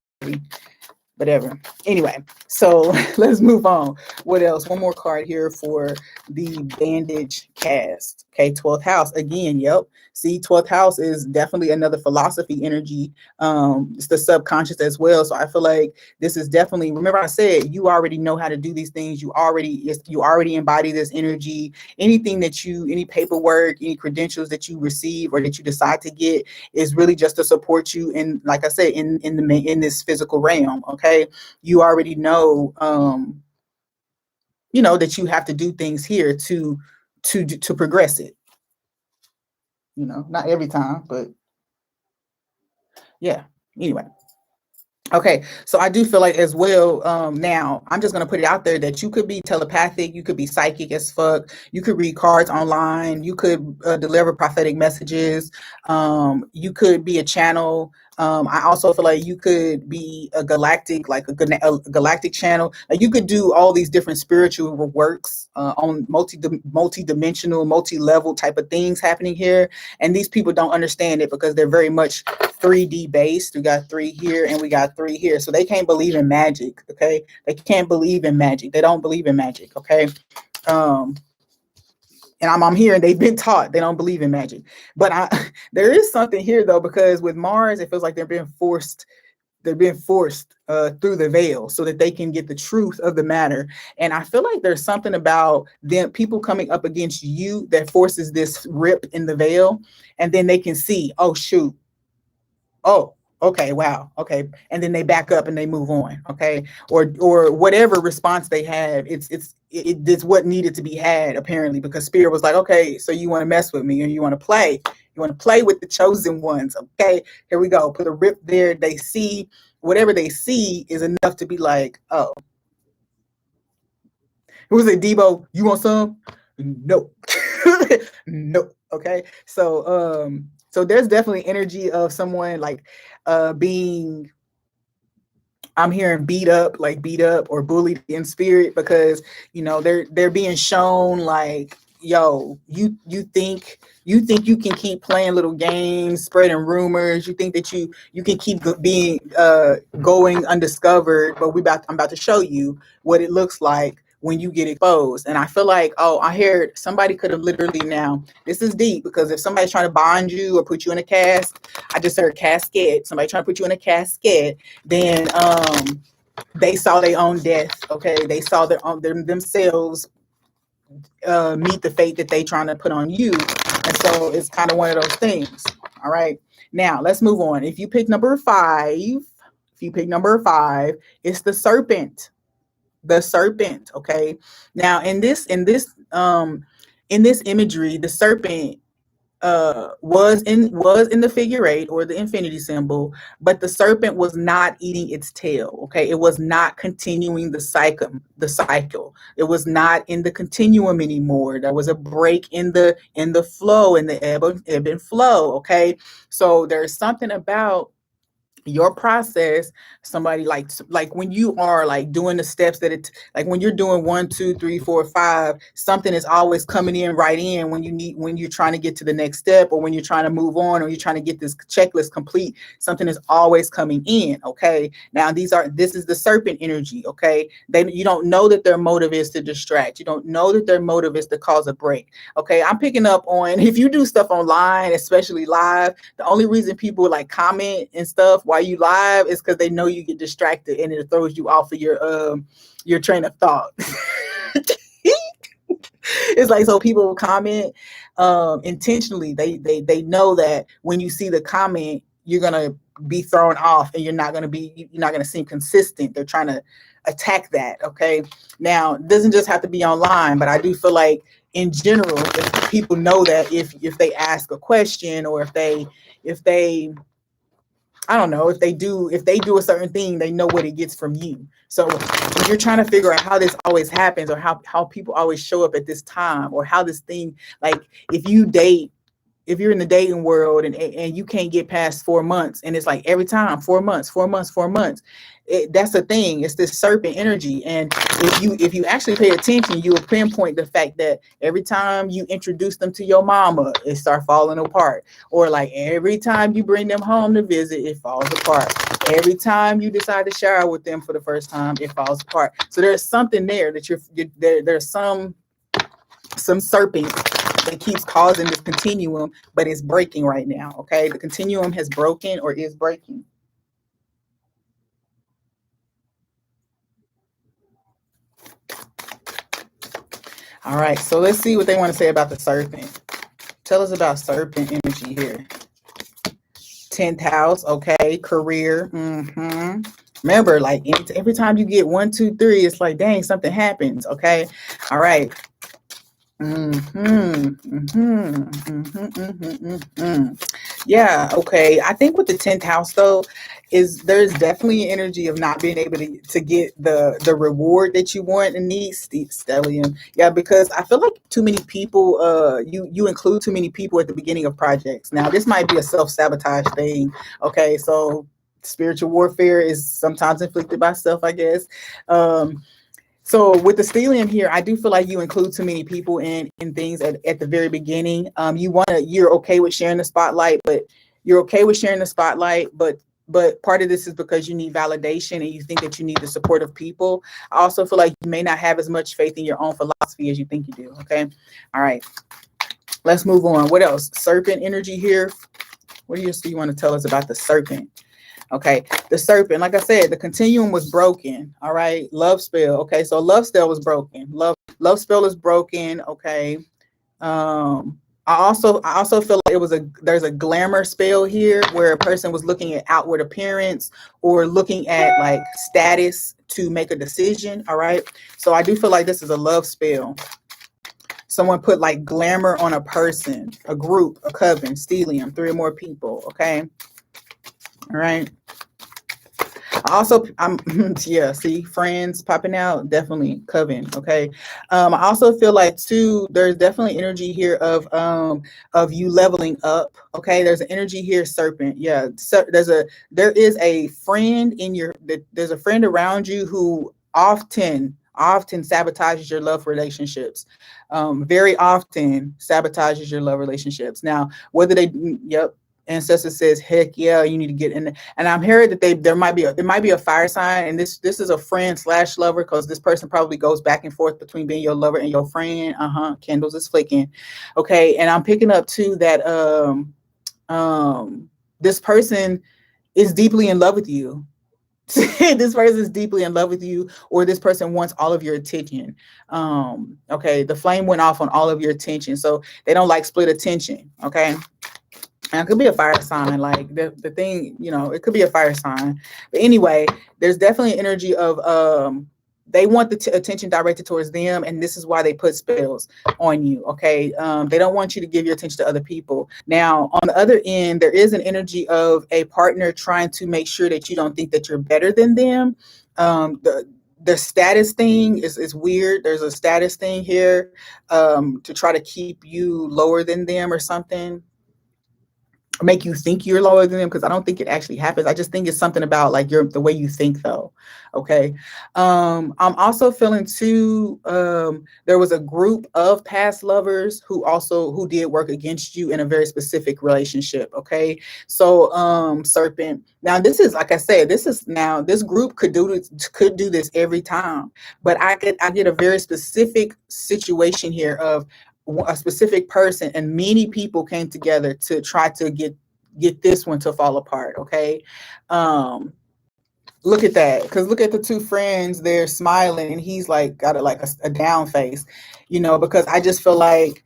whatever. Anyway, so let's move on. What else? One more card here for the bandage cast. Okay, 12th house again. Yep. See, 12th house is definitely another philosophy energy. It's the subconscious as well. So I feel like this is definitely, remember I said, you already know how to do these things. You already embody this energy. Any paperwork, any credentials that you receive or that you decide to get is really just to support you in, like I said, in this physical realm. Okay. You already know, that you have to do things here to progress it. Not every time, but yeah. Anyway. Okay, so I do feel like as well, now I'm just gonna put it out there that you could be telepathic, you could be psychic as fuck, you could read cards online, you could deliver prophetic messages, you could be a channel. I also feel like you could be a galactic, like a galactic channel. Like, you could do all these different spiritual works on multi-dimensional, multi-level type of things happening here, and these people don't understand it because they're very much 3D based. We got 3 here and we got 3 here. So they can't believe in magic. Okay. They can't believe in magic. They don't believe in magic. Okay. Um, and I'm here and they've been taught they don't believe in magic. But there is something here though, because with Mars, it feels like they're being forced through the veil so that they can get the truth of the matter. And I feel like there's something about them, people coming up against you, that forces this rip in the veil. And then they can see, oh, shoot. Oh, Okay, wow. Okay. And then they back up and they move on. Okay. Or whatever response they have, it's what needed to be had apparently, because spirit was like, okay, so you want to mess with me or you want to play. You want to play with the chosen ones. Okay. Here we go. Put a rip there. They see whatever they see is enough to be like, oh, who was it, Debo? You want some? No. No. Okay. So there's definitely energy of someone like being, I'm hearing beat up or bullied in spirit, because they're being shown like, yo, you think you can keep playing little games, spreading rumors. You think that you can keep being going undiscovered, but I'm about to show you what it looks like when you get exposed. And I feel like, oh, I heard somebody could have literally, now this is deep, because if somebody's trying to bond you or put you in a cast, I just heard casket, somebody trying to put you in a casket, then they saw their own death. Okay, they saw themselves meet the fate that they trying to put on you. And so it's kind of one of those things. All right, now let's move on. If you pick number five, it's the serpent. The serpent. Okay, now in this imagery, the serpent was in the figure eight or the infinity symbol, but the serpent was not eating its tail. Okay, it was not continuing the cycle. It was not in the continuum anymore. There was a break in the flow, in the ebb and flow. Okay, so there's something about your process. Somebody like when you are like doing the steps that it, like when you're doing 1 2 3 4 5, something is always coming in right in when you're trying to get to the next step, or when you're trying to move on, or you're trying to get this checklist complete. Something is always coming in. Okay, now this is the serpent energy. Okay, you don't know that their motive is to distract. You don't know that their motive is to cause a break. Okay, I'm picking up on, if you do stuff online, especially live, the only reason people like comment and stuff while you live is because they know you get distracted and it throws you off of your train of thought. It's like, so people comment intentionally. They know that when you see the comment, you're gonna be thrown off and you're not gonna seem consistent. They're trying to attack that. Okay, now it doesn't just have to be online, but I do feel like in general, if people know that if they ask a question, or if they I don't know, if they do a certain thing, they know what it gets from you. So when you're trying to figure out how this always happens, or how people always show up at this time, or how this thing, like if you're in the dating world and you can't get past 4 months, and it's like every time 4 months, 4 months, 4 months, that's the thing. It's this serpent energy. And if you actually pay attention, you will pinpoint the fact that every time you introduce them to your mama, it start falling apart. Or like every time you bring them home to visit, it falls apart. Every time you decide to shower with them for the first time, it falls apart. So there's something there that there's some serpent that keeps causing this continuum, but it's breaking right now. Okay, the continuum has broken or is breaking. All right, so let's see what they want to say about the serpent. Tell us about serpent energy here. 10th house, okay, career. Remember, like every time you get 1 2 3, it's like, dang, something happens. Okay, all right. Yeah, okay. I think with the 10th house though, is there's definitely an energy of not being able to get the reward that you want and need, stellium. Yeah, because I feel like too many people, you include too many people at the beginning of projects. Now this might be a self-sabotage thing. Okay, so spiritual warfare is sometimes inflicted by self, I guess. So with the stellium here, I do feel like you include too many people in things at the very beginning. You're okay with sharing the spotlight, but part of this is because you need validation and you think that you need the support of people. I also feel like you may not have as much faith in your own philosophy as you think you do. Okay. All right. Let's move on. What else? Serpent energy here. What do you want to tell us about the serpent? Okay, the serpent, like I said, the continuum was broken. All right, love spell. Okay, so love spell was broken. Love spell is broken. Okay, I also feel like there's a glamour spell here where a person was looking at outward appearance or looking at like status to make a decision. All right. So I do feel like this is a love spell. Someone put like glamour on a person, a group, a coven, stellium, three or more people. Okay. All right. I'm yeah, see friends popping out, definitely coven. Okay. I also feel like too, there's definitely energy here of you leveling up. Okay, there's an energy here, serpent. Yeah, so there is a friend in there's a friend around you who often sabotages your love relationships. Very often sabotages your love relationships. Now, whether they, yep, ancestor says, heck yeah, you need to get in. And I'm hearing that there might be a fire sign, and this is a friend slash lover, because this person probably goes back and forth between being your lover and your friend. Candles is flicking. Okay, and I'm picking up too that this person is deeply in love with you. This person is deeply in love with you, or this person wants all of your attention. Okay, the flame went off on all of your attention, so they don't like split attention. Okay. And it could be a fire sign, like the thing, it could be a fire sign. But anyway, there's definitely energy of they want the attention directed towards them, and this is why they put spells on you. Okay, they don't want you to give your attention to other people. Now, on the other end, there is an energy of a partner trying to make sure that you don't think that you're better than them. The status thing is weird. There's a status thing here to try to keep you lower than them or something, make you think you're lower than them, because I don't think it actually happens. I just think it's something about like the way you think though. Okay. I'm also feeling too, there was a group of past lovers who did work against you in a very specific relationship. Okay. So serpent, now this is, like I said, this group could do this every time, but I get a very specific situation here of a specific person, and many people came together to try to get this one to fall apart. Okay. Look at that, because look at the two friends, they're smiling and he's like got a down face, because I just feel like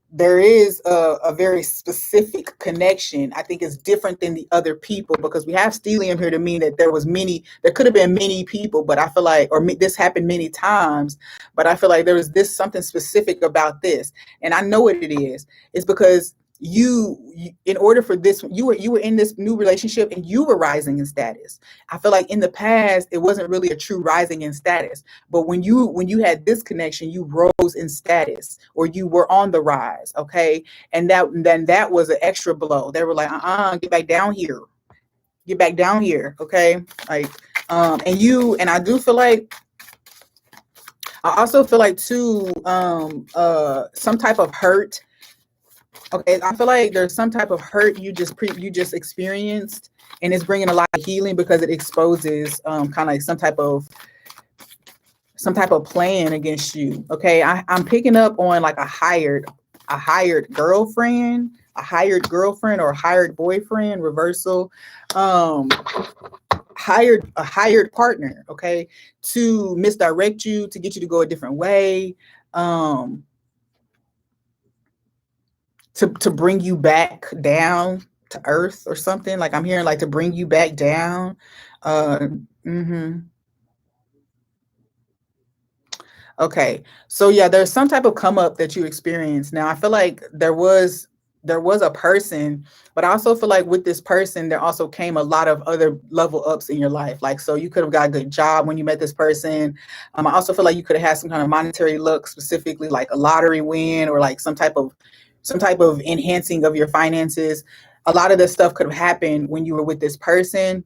there is a very specific connection. I think it's different than the other people, because we have stellium here to mean that there could have been many people, but I feel like, this happened many times, but I feel like there was something specific about this. And I know what it is. It's because you in order for this, you were in this new relationship and you were rising in status. I feel like in the past it wasn't really a true rising in status, but when you had this connection, you rose in status, or you were on the rise. Okay. And that was an extra blow. They were like, get back down here, okay. Like and I do feel like, I also feel like too, some type of hurt. Okay, I feel like there's some type of hurt you just experienced, and it's bringing a lot of healing, because it exposes kind of like some type of plan against you. Okay, I'm picking up on like a hired girlfriend, or a hired boyfriend, reversal, hired partner. Okay, to misdirect you, to get you to go a different way. To bring you back down to earth or something. Like I'm hearing like to bring you back down. Mm-hmm. Okay. So yeah, there's some type of come up that you experience. Now I feel like there was a person, but I also feel like with this person, there also came a lot of other level ups in your life. Like, so you could have got a good job when you met this person. I also feel like you could have had some kind of monetary luck, specifically like a lottery win, or like some type of enhancing of your finances. A lot of this stuff could have happened when you were with this person.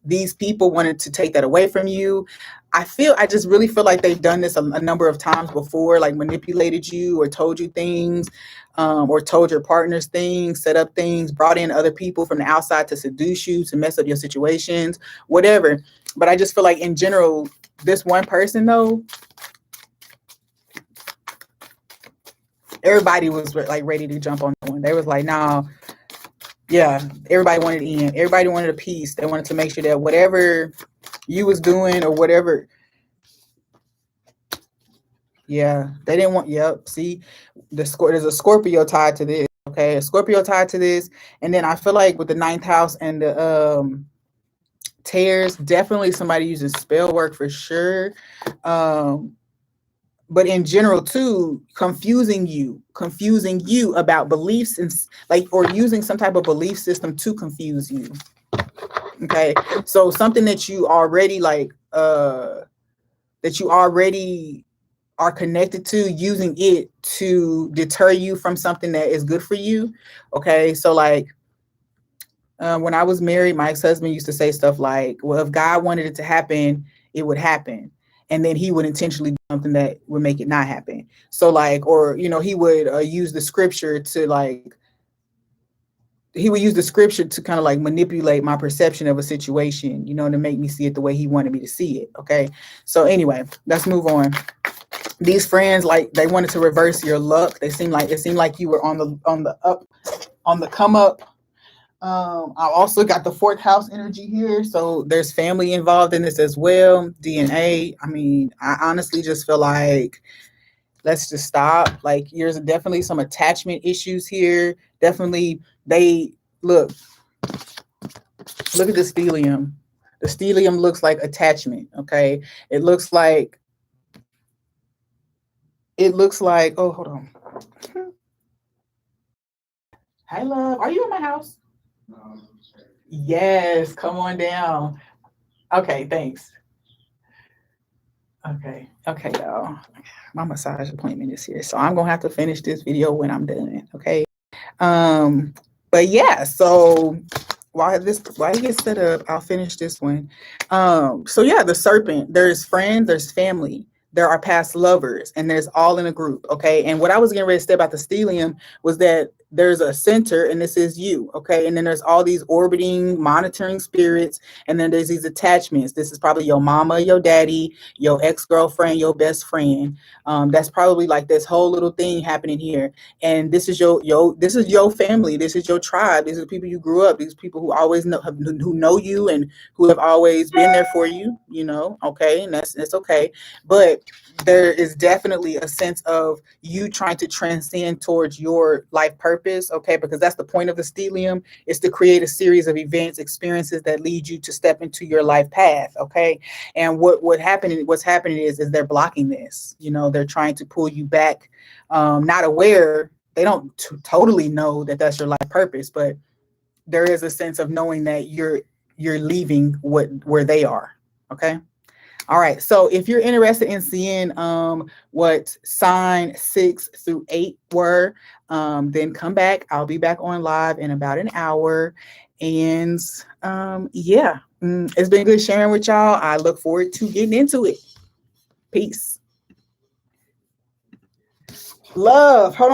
These people wanted to take that away from you. I just really feel like they've done this a number of times before, like manipulated you or told you things, or told your partners things, set up things, brought in other people from the outside to seduce you, to mess up your situations, whatever. But I just feel like in general, this one person though, everybody was like ready to jump on that one. They was like, nah, yeah, everybody wanted in. Everybody wanted a piece. They wanted to make sure that whatever you was doing, or whatever Yeah, they didn't want. Yep. See, there's a Scorpio tied to this. Okay, a Scorpio tied to this, and then I feel like with the ninth house and the tears, definitely somebody using spell work for sure. Um, but in general too, confusing you about beliefs and like, or using some type of belief system to confuse you. Okay, so something that you already like, that you already are connected to, using it to deter you from something that is good for you. Okay, so like, when I was married, my ex-husband used to say stuff like, well, if God wanted it to happen, it would happen. And then he would intentionally do something that would make it not happen. So like, or, he would use the scripture to like, he would use the scripture to kind of like manipulate my perception of a situation, to make me see it the way he wanted me to see it. Okay. So anyway, let's move on. These friends, like, they wanted to reverse your luck. It seemed like you were on the come up. I also got the fourth house energy here, so there's family involved in this as well. DNA. I mean, I honestly just feel like, let's just stop. Like, there's definitely some attachment issues here. Definitely, they look. Look at the stellium. The stellium looks like attachment. Okay, it looks like. It looks like. Oh, hold on. Hi, love. Are you in my house? Yes. Come on down. Okay. Thanks. Okay. Okay, y'all. My massage appointment is here, so I'm gonna have to finish this video when I'm done. Okay. Um, but yeah, so while he gets set up, I'll finish this one. So yeah, the serpent, there's friends, there's family, there are past lovers, and there's all in a group. Okay. And what I was getting ready to say about the stellium was that there's a center, and this is you. Okay. And then there's all these orbiting, monitoring spirits, and then there's these attachments. This is probably your mama, your daddy, your ex-girlfriend, your best friend. That's probably like this whole little thing happening here. And this is your family, this is your tribe, these are the people you grew up, these people who always who know you and who have always been there for you. Okay, and that's okay. But there is definitely a sense of you trying to transcend towards your life purpose. Okay, because that's the point of the stellium, is to create a series of events, experiences that lead you to step into your life path. Okay. And what's happening is they're blocking this. They're trying to pull you back, not aware. They don't totally know that that's your life purpose, but there is a sense of knowing that you're leaving where they are. Okay. All right. So if you're interested in seeing what sign 6 through 8 were, then come back. I'll be back on live in about an hour. And yeah, it's been good sharing with y'all. I look forward to getting into it. Peace. Love. Hold on.